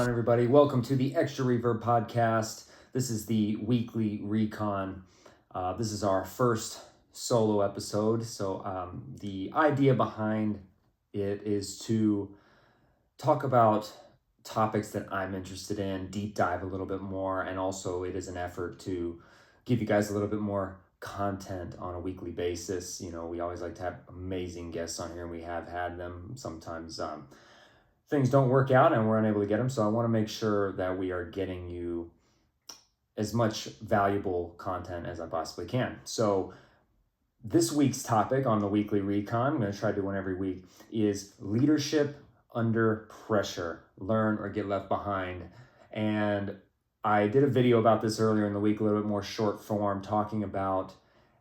on, everybody? Welcome to the Extra Reverb podcast. This is the Weekly Recon. This is our first solo episode. So the idea behind it is to talk about topics that I'm interested in, deep dive a little bit more, and also it is an effort to give you guys a little bit more content on a weekly basis. You know, we always like to have amazing guests on here, and we have had them. Sometimes things don't work out and we're unable to get them. So I want to make sure that we are getting you as much valuable content as I possibly can. So this week's topic on the Weekly Recon, I'm going to try to do one every week, is leadership under pressure, learn or get left behind. And I did a video about this earlier in the week, a little bit more short form, talking about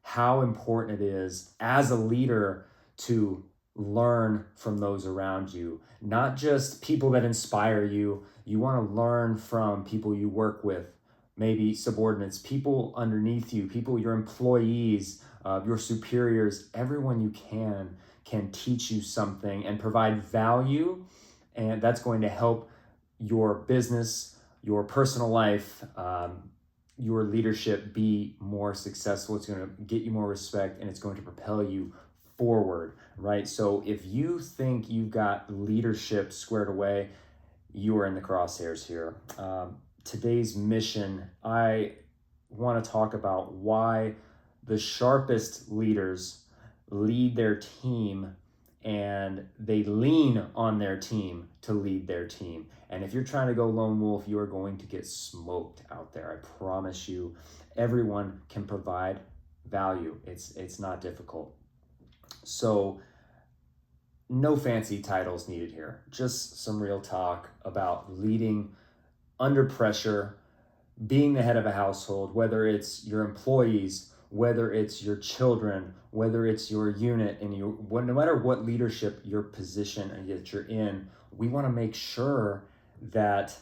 how important it is as a leader to learn from those around you, not just people that inspire you. You want to learn from people you work with, maybe subordinates, people underneath you, people, your employees, your superiors. Everyone you can teach you something and provide value, and that's going to help your business, your personal life, your leadership be more successful. It's going to get you more respect, and it's going to propel you forward, right? So if you think you've got leadership squared away, you are in the crosshairs here. Today's mission, I want to talk about why the sharpest leaders lead their team and they lean on their team to lead their team. And if you're trying to go lone wolf, you are going to get smoked out there. I promise you, everyone can provide value. It's not difficult. So no fancy titles needed here, just some real talk about leading under pressure, being the head of a household, whether it's your employees, whether it's your children, whether it's your unit, and no matter what leadership your position and that you're in, we want to make sure that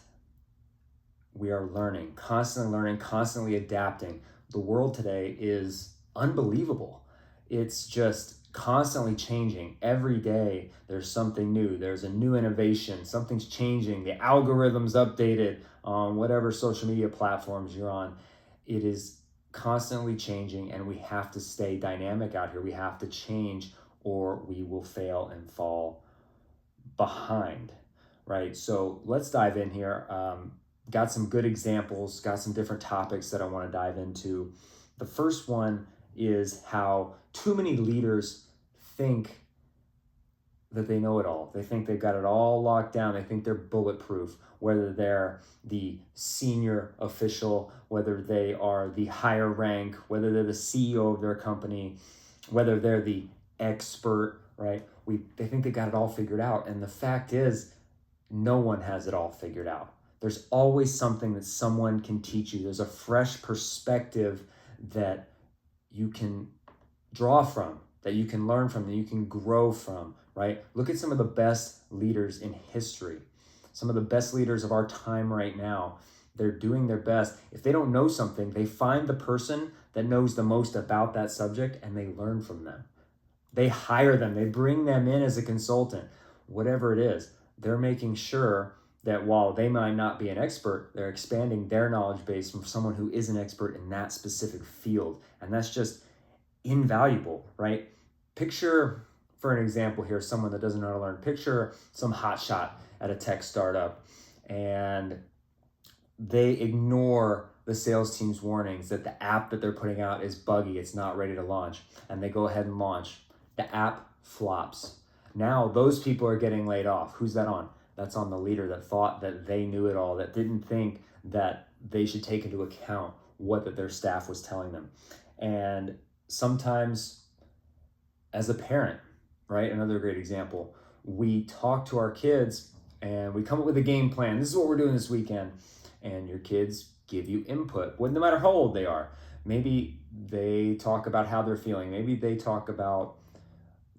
we are learning, constantly adapting. The world today is unbelievable. It's just constantly changing. Every day there's something new. There's a new innovation. Something's changing. The algorithm's updated on whatever social media platforms you're on. It is constantly changing, and we have to stay dynamic out here. We have to change or we will fail and fall behind, right? So let's dive in here. Got some good examples, got some different topics that I want to dive into. The first one is how too many leaders think that they know it all. They think they've got it all locked down. They think they're bulletproof, whether they're the senior official, whether they are the higher rank, whether they're the CEO of their company, whether they're the expert, right? They think they got it all figured out. And the fact is, no one has it all figured out. There's always something that someone can teach you. There's a fresh perspective that you can draw from, that you can learn from, that you can grow from, right? Look at some of the best leaders in history. Some of the best leaders of our time right now. They're doing their best. If they don't know something, they find the person that knows the most about that subject and they learn from them. They hire them. They bring them in as a consultant. Whatever it is, they're making sure that while they might not be an expert, they're expanding their knowledge base from someone who is an expert in that specific field. And that's just invaluable, right? Picture, for an example here, someone that doesn't know how to learn. Picture some hotshot at a tech startup, and they ignore the sales team's warnings that the app that they're putting out is buggy, it's not ready to launch, and they go ahead and launch. The app flops. Now those people are getting laid off. Who's that on? That's on the leader that thought that they knew it all, that didn't think that they should take into account what that their staff was telling them. And sometimes as a parent, right? Another great example, we talk to our kids and we come up with a game plan. This is what we're doing this weekend. And your kids give you input, no matter how old they are. Maybe they talk about how they're feeling. Maybe they talk about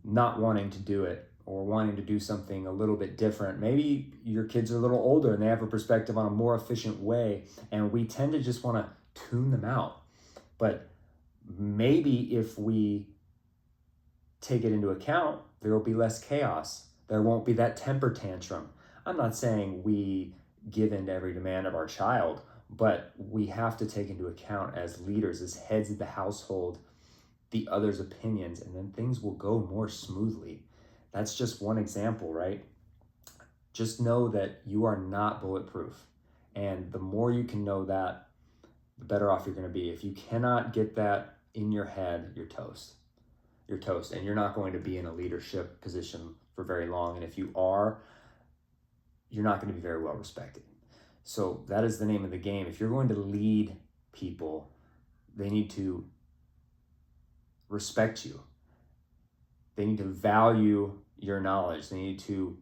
not wanting to do it or wanting to do something a little bit different. Maybe your kids are a little older and they have a perspective on a more efficient way, and we tend to just want to tune them out. But maybe if we take it into account, there will be less chaos. There won't be that temper tantrum. I'm not saying we give in to every demand of our child, but we have to take into account as leaders, as heads of the household, the other's opinions, and then things will go more smoothly. That's just one example, right? Just know that you are not bulletproof. And the more you can know that, the better off you're going to be. If you cannot get that in your head, you're toast. You're toast, and you're not going to be in a leadership position for very long. And if you are, you're not going to be very well respected. So that is the name of the game. If you're going to lead people, they need to respect you. They need to value your knowledge. They need to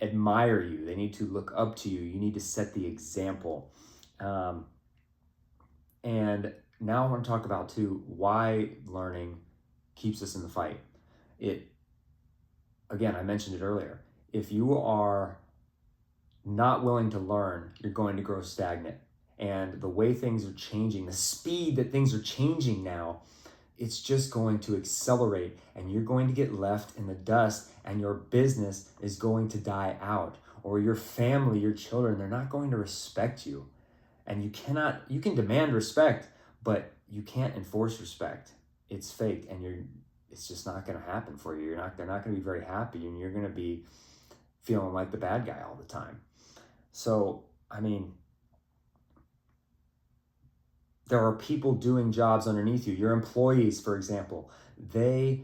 admire you. They need to look up to you. You need to set the example. And now I want to talk about too why learning keeps us in the fight. Again, I mentioned it earlier. If you are not willing to learn, you're going to grow stagnant. And the way things are changing, the speed that things are changing now, it's just going to accelerate, and you're going to get left in the dust, and your business is going to die out, or your family, your children, they're not going to respect you. And you can demand respect, but you can't enforce respect. It's fake, and it's just not going to happen for you. They're not going to be very happy, and you're going to be feeling like the bad guy all the time. So, I mean, there are people doing jobs underneath you. Your employees, for example, they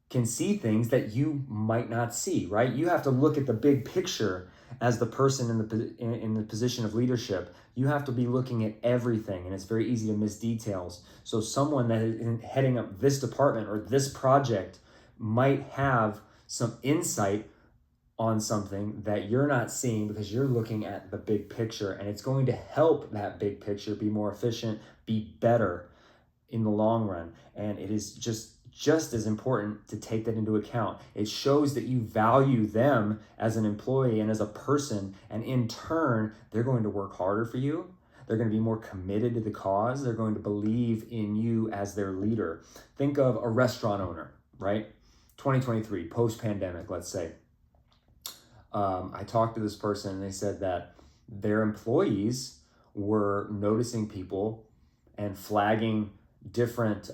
can see things that you might not see, right? You have to look at the big picture as the person in the position of leadership. You have to be looking at everything, and it's very easy to miss details. So someone that is heading up this department or this project might have some insight on something that you're not seeing because you're looking at the big picture, and it's going to help that big picture be more efficient, be better in the long run. And it is just as important to take that into account. It shows that you value them as an employee and as a person, and in turn, they're going to work harder for you. They're going to be more committed to the cause. They're going to believe in you as their leader. Think of a restaurant owner, right? 2023, post-pandemic, let's say. I talked to this person, and they said that their employees were noticing people and flagging different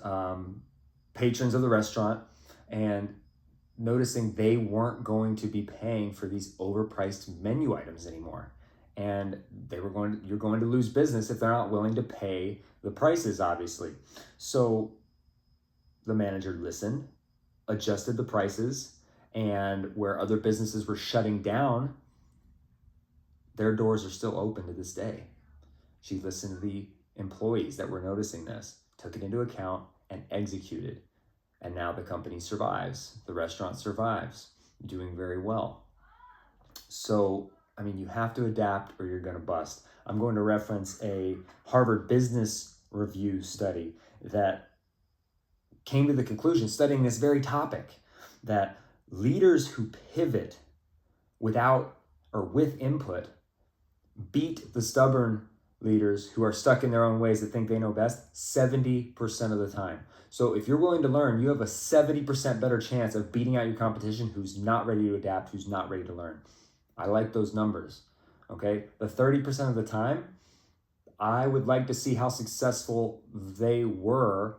patrons of the restaurant and noticing they weren't going to be paying for these overpriced menu items anymore. And you're going to lose business if they're not willing to pay the prices, obviously. So the manager listened, adjusted the prices, and where other businesses were shutting down, their doors are still open to this day. She listened to the employees that were noticing this, took it into account, and executed. And now the company survives. The restaurant survives, doing very well. So, I mean, you have to adapt or you're going to bust. I'm going to reference a Harvard Business Review study that came to the conclusion, studying this very topic, that leaders who pivot without or with input beat the stubborn leaders who are stuck in their own ways that think they know best 70% of the time. So if you're willing to learn, you have a 70% better chance of beating out your competition who's not ready to adapt, who's not ready to learn. I like those numbers, okay? The 30% of the time, I would like to see how successful they were.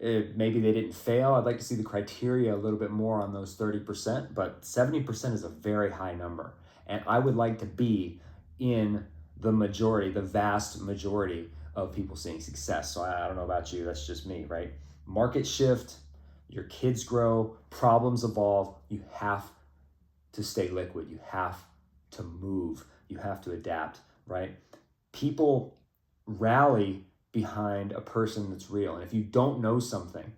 Maybe they didn't fail. I'd like to see the criteria a little bit more on those 30%, but 70% is a very high number. And I would like to be in the majority, the vast majority of people seeing success. So I don't know about you, that's just me, right? Market shift, your kids grow, problems evolve. You have to stay liquid. You have to move. You have to adapt, right? People rally behind a person that's real. And if you don't know something,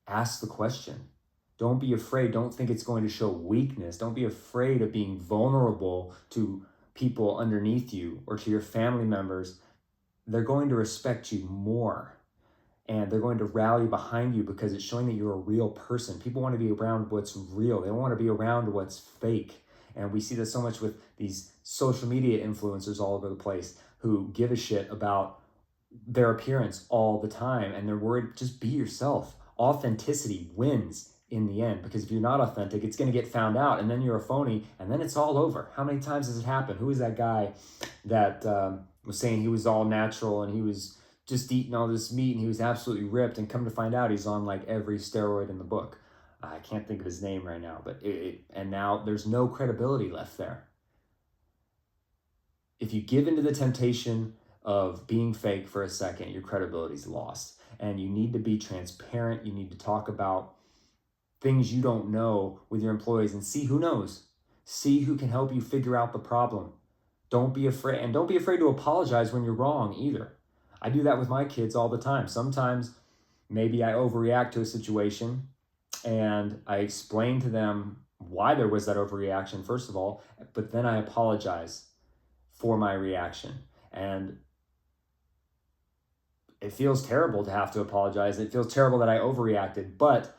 ask the question. Don't be afraid. Don't think it's going to show weakness. Don't be afraid of being vulnerable to people underneath you or to your family members. They're going to respect you more, and they're going to rally behind you because it's showing that you're a real person. People want to be around what's real. They don't want to be around what's fake. And we see this so much with these social media influencers all over the place who give a shit about their appearance all the time, and they're worried. Just be yourself. Authenticity wins in the end, because if you're not authentic, it's going to get found out, and then you're a phony, and then it's all over. How many times has it happened? Who is that guy that was saying he was all natural and he was just eating all this meat and he was absolutely ripped, and come to find out he's on like every steroid in the book? I can't think of his name right now, but and now there's no credibility left there. If you give into the temptation of being fake for a second, your credibility's lost. And you need to be transparent. You need to talk about things you don't know with your employees and see who knows. See who can help you figure out the problem. Don't be afraid, and don't be afraid to apologize when you're wrong either. I do that with my kids all the time. Sometimes maybe I overreact to a situation and I explain to them why there was that overreaction, first of all, but then I apologize for my reaction. And it feels terrible to have to apologize. It feels terrible that I overreacted, but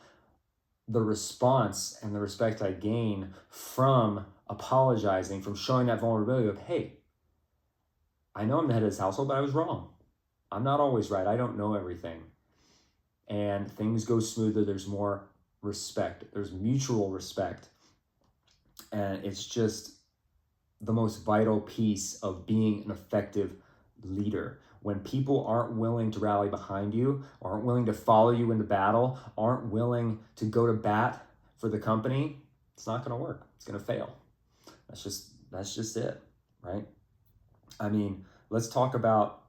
the response and the respect I gain from apologizing, from showing that vulnerability of, hey, I know I'm the head of this household, but I was wrong. I'm not always right. I don't know everything. And things go smoother. There's more respect. There's mutual respect. And it's just the most vital piece of being an effective leader. When people aren't willing to rally behind you, aren't willing to follow you into battle, aren't willing to go to bat for the company, it's not going to work. It's going to fail. That's just it, right? I mean, let's talk about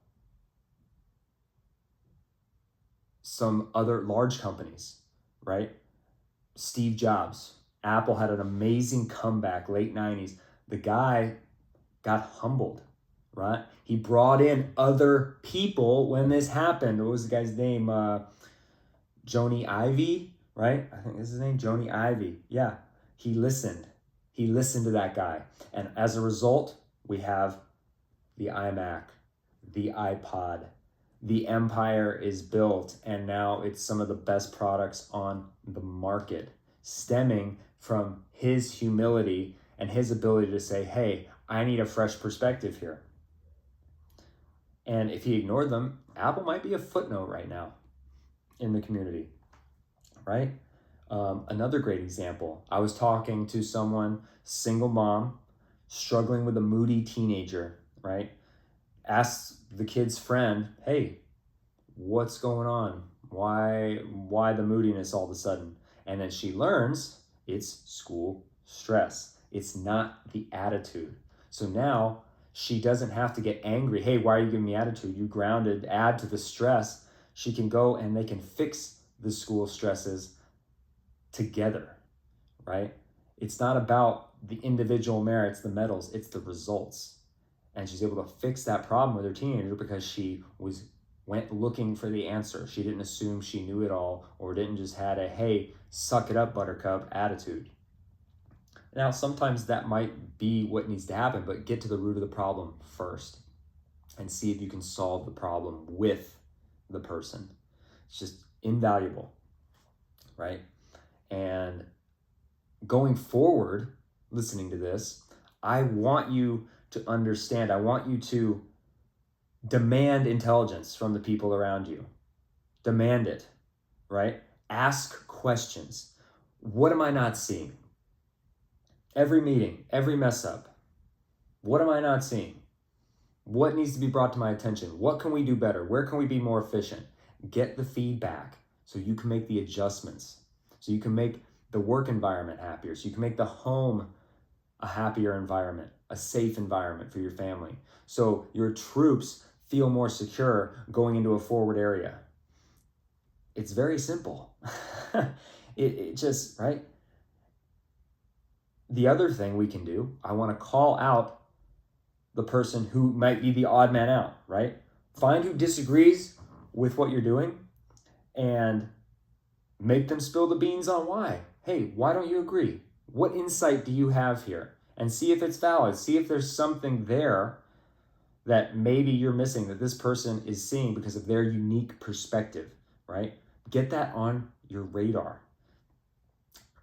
some other large companies, right? Steve Jobs. Apple had an amazing comeback, late 90s. The guy got humbled, right? He brought in other people when this happened. What was the guy's name? Joni Ivey, right? I think this is his name, Joni Ivey. Yeah, he listened. He listened to that guy. And as a result, we have the iMac, the iPod. The empire is built, and now it's some of the best products on the market, stemming from his humility and his ability to say, hey, I need a fresh perspective here. And if he ignored them, Apple might be a footnote right now in the community, right? Another great example, I was talking to someone, single mom, struggling with a moody teenager, right? Asked the kid's friend, hey, what's going on? Why the moodiness all of a sudden? And then she learns it's school stress. It's not the attitude. So now she doesn't have to get angry. Hey, why are you giving me attitude? You grounded, add to the stress. She can go and they can fix the school stresses together, right? It's not about the individual merits, the medals, it's the results. And she's able to fix that problem with her teenager because she went looking for the answer. She didn't assume she knew it all, or didn't just had a, hey, suck it up, buttercup attitude. Now, sometimes that might be what needs to happen, but get to the root of the problem first and see if you can solve the problem with the person. It's just invaluable, right? And going forward, listening to this, I want you to understand, I want you to demand intelligence from the people around you. Demand it, right? Ask questions. What am I not seeing? Every meeting, every mess up. What am I not seeing? What needs to be brought to my attention? What can we do better? Where can we be more efficient? Get the feedback so you can make the adjustments, so you can make the work environment happier, so you can make the home a happier environment, a safe environment for your family, so your troops feel more secure going into a forward area. It's very simple. it just, right? The other thing we can do, I want to call out the person who might be the odd man out, right? Find who disagrees with what you're doing and make them spill the beans on why. Hey, why don't you agree? What insight do you have here? And see if it's valid. See if there's something there that maybe you're missing, that this person is seeing because of their unique perspective, right? Get that on your radar.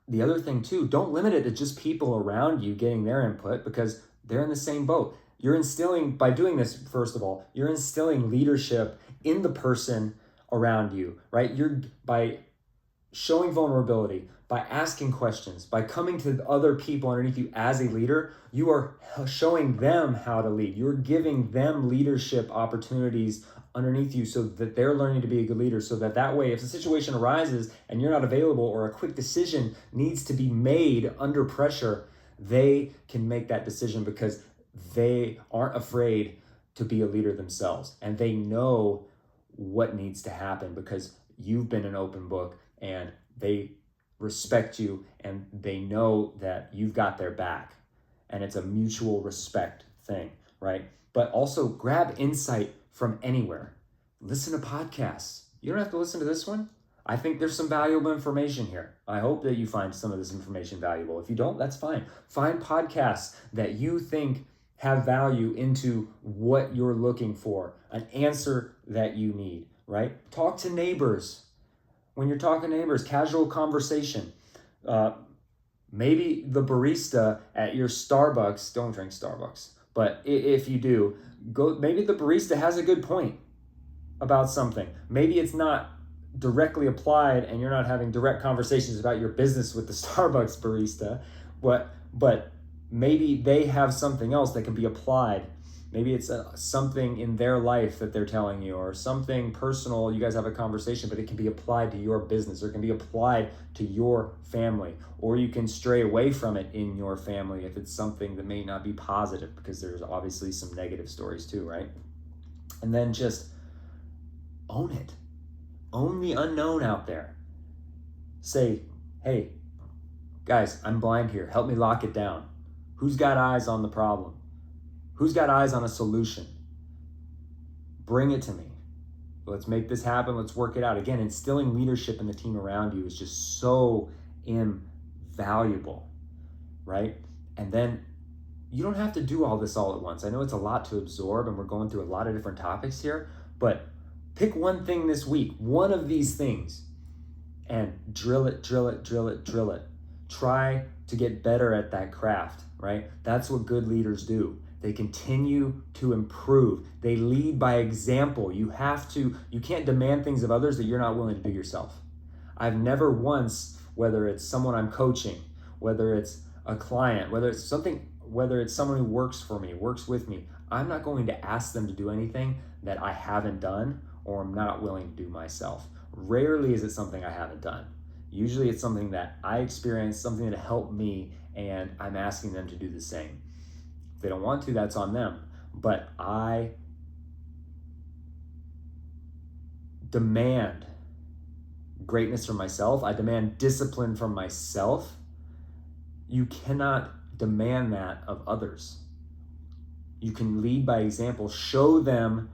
The other thing too, don't limit it to just people around you getting their input, because they're in the same boat. You're instilling, by doing this, first of all, you're instilling leadership in the person around you, right? You're by showing vulnerability, by asking questions, by coming to other people underneath you as a leader, you are showing them how to lead. You're giving them leadership opportunities underneath you so that they're learning to be a good leader, so that way, if a situation arises and you're not available or a quick decision needs to be made under pressure, they can make that decision because they aren't afraid to be a leader themselves. And they know what needs to happen because you've been an open book, and they respect you and they know that you've got their back, and it's a mutual respect thing, right? But also grab insight from anywhere. Listen to podcasts. You don't have to listen to this one. I think there's some valuable information here. I hope that you find some of this information valuable. If you don't, that's fine. Find podcasts that you think have value into what you're looking for, an answer that you need, right? Talk to neighbors. When you're talking to neighbors, casual conversation. Maybe the barista at your Starbucks, don't drink Starbucks, but if you do, maybe the barista has a good point about something. Maybe it's not directly applied and you're not having direct conversations about your business with the Starbucks barista, but maybe they have something else that can be applied. Maybe it's something in their life that they're telling you, or something personal. You guys have a conversation, but it can be applied to your business, or it can be applied to your family, or you can stray away from it in your family if it's something that may not be positive, because there's obviously some negative stories too, right? And then just own it. Own the unknown out there. Say, hey, guys, I'm blind here. Help me lock it down. Who's got eyes on the problem? Who's got eyes on a solution? Bring it to me. Let's make this happen. Let's work it out. Again, instilling leadership in the team around you is just so invaluable, right? And then you don't have to do all this all at once. I know it's a lot to absorb, and we're going through a lot of different topics here, but pick one thing this week, one of these things, and drill it. Try to get better at that craft, right? That's what good leaders do. They continue to improve. They lead by example. You can't demand things of others that you're not willing to do yourself. I've never once, whether it's someone I'm coaching, whether it's a client, whether it's someone who works for me, works with me, I'm not going to ask them to do anything that I haven't done or I'm not willing to do myself. Rarely is it something I haven't done. Usually it's something that I experienced, something that helped me, and I'm asking them to do the same. If they don't want to, that's on them. But I demand greatness from myself. I demand discipline from myself. You cannot demand that of others. You can lead by example. Show them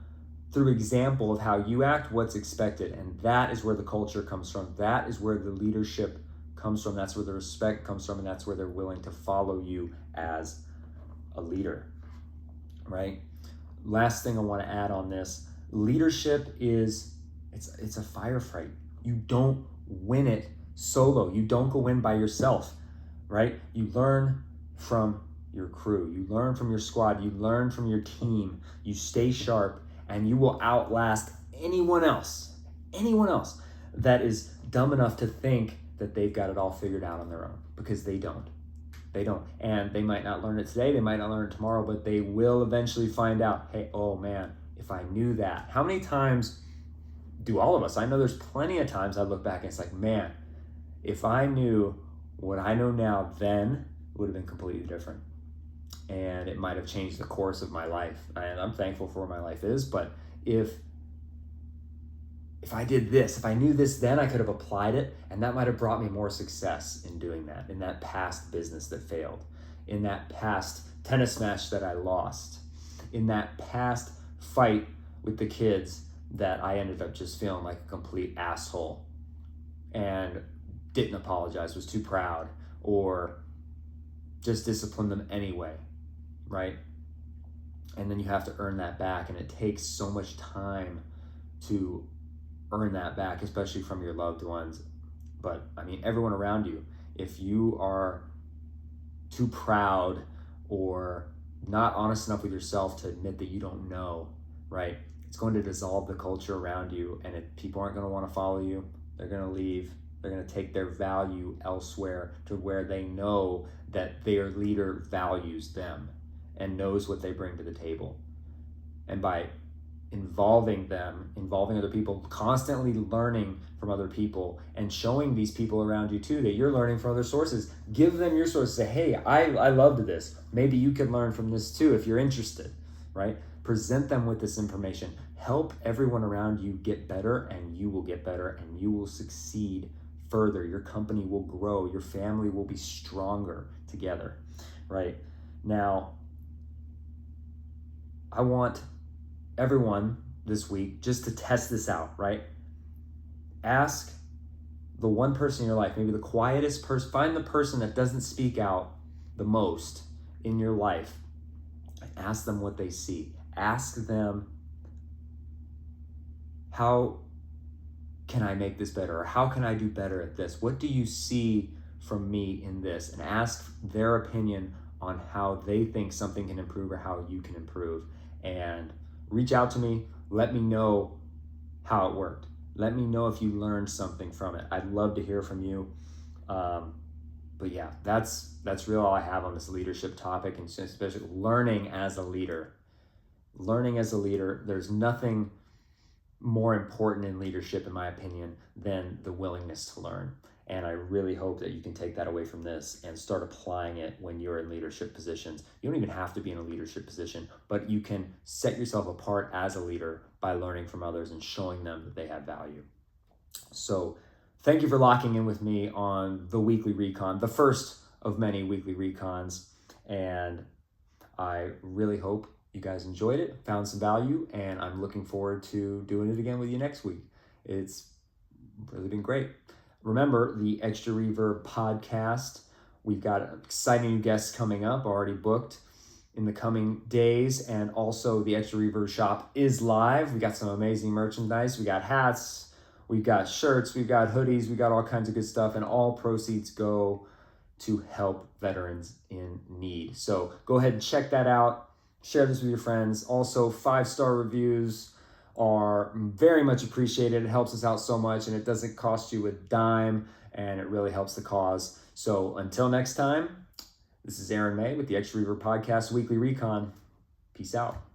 through example of how you act, what's expected. And that is where the culture comes from. That is where the leadership comes from. That's where the respect comes from. And that's where they're willing to follow you as a leader, right? Last thing I want to add on this, leadership it's a firefight. You don't win it solo. You don't go in by yourself, right? You learn from your crew. You learn from your squad. You learn from your team. You stay sharp, and you will outlast anyone else that is dumb enough to think that they've got it all figured out on their own, because they don't. They don't. And they might not learn it today, they might not learn it tomorrow, but they will eventually find out, hey, oh man, if I knew that. How many times do all of us, I know there's plenty of times I look back and it's like, man, if I knew what I know now then, it would have been completely different. And it might have changed the course of my life. And I'm thankful for where my life is, but if I did this, if I knew this then, I could have applied it, and that might have brought me more success in doing that, in that past business that failed, in that past tennis match that I lost, in that past fight with the kids that I ended up just feeling like a complete asshole and didn't apologize, was too proud, or just disciplined them anyway, right? And then you have to earn that back, and it takes so much time to earn that back, especially from your loved ones. But I mean, everyone around you, if you are too proud or not honest enough with yourself to admit that you don't know, right? It's going to dissolve the culture around you, and people aren't going to want to follow you. They're going to leave. They're going to take their value elsewhere to where they know that their leader values them and knows what they bring to the table. And by involving other people, constantly learning from other people, and showing these people around you too that you're learning from other sources. Give them your sources. Say, hey, I loved this. Maybe you could learn from this too if you're interested, right? Present them with this information. Help everyone around you get better, and you will get better, and you will succeed further. Your company will grow. Your family will be stronger together, right? Now, I want everyone this week just to test this out, right? Ask the one person in your life, maybe the quietest person, find the person that doesn't speak out the most in your life, and ask them what they see. Ask them, how can I make this better? Or how can I do better at this? What do you see from me in this? And ask their opinion on how they think something can improve or how you can improve. And reach out to me. Let me know how it worked. Let me know if you learned something from it. I'd love to hear from you. But yeah, that's really all I have on this leadership topic, and especially learning as a leader. Learning as a leader, there's nothing more important in leadership, in my opinion, than the willingness to learn. And I really hope that you can take that away from this and start applying it when you're in leadership positions. You don't even have to be in a leadership position, but you can set yourself apart as a leader by learning from others and showing them that they have value. So thank you for locking in with me on the Weekly Recon, the first of many Weekly Recons. And I really hope you guys enjoyed it, found some value, and I'm looking forward to doing it again with you next week. It's really been great. Remember, the Extra Reverb podcast, we've got exciting new guests coming up, already booked in the coming days, and also the Extra Reverb shop is live. We got some amazing merchandise. We got hats, we've got shirts, we've got hoodies, we got all kinds of good stuff, and all proceeds go to help veterans in need. So go ahead and check that out. Share this with your friends. Also, 5-star reviews are very much appreciated. It helps us out so much, and it doesn't cost you a dime, and it really helps the cause. So until next time, this is Aaron May with the Extra Reverb Podcast Weekly Recon. Peace out.